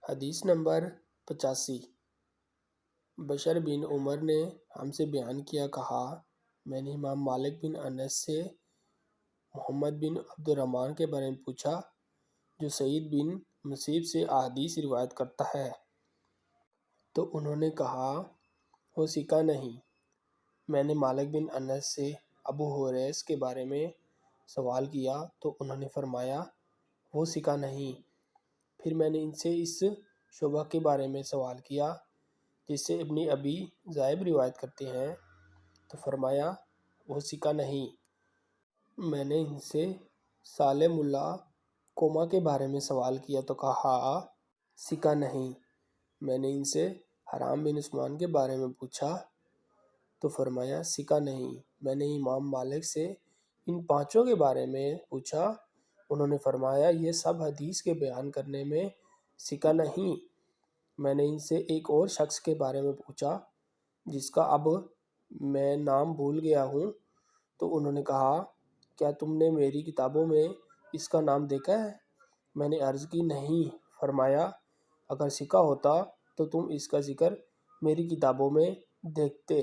حدیث نمبر 85۔ بشر بن عمر نے ہم سے بیان کیا کہا، میں نے امام مالک بن انس سے محمد بن عبد الرحمن کے بارے میں پوچھا جو سعید بن مسیب سے احادیث روایت کرتا ہے، تو انہوں نے کہا وہ ثقہ نہیں۔ میں نے مالک بن انس سے ابو حریث کے بارے میں سوال کیا تو انہوں نے فرمایا وہ ثقہ نہیں۔ پھر میں نے ان سے اس شعبہ کے بارے میں سوال کیا جس سے ابن ابی ذئب روایت کرتے ہیں، تو فرمایا وہ ثقہ نہیں۔ میں نے ان سے سالم اللہ کوما کے بارے میں سوال کیا تو کہا ثقہ نہیں۔ میں نے ان سے حرام بن عثمان کے بارے میں پوچھا تو فرمایا ثقہ نہیں۔ میں نے امام مالک سے ان پانچوں کے بارے میں پوچھا، انہوں نے فرمایا یہ سب حدیث کے بیان کرنے میں ثقہ نہیں۔ میں نے ان سے ایک اور شخص کے بارے میں پوچھا جس کا اب میں نام بھول گیا ہوں، تو انہوں نے کہا کیا تم نے میری کتابوں میں اس کا نام دیکھا ہے؟ میں نے عرض کی نہیں۔ فرمایا اگر ثقہ ہوتا تو تم اس کا ذکر میری کتابوں میں دیکھتے۔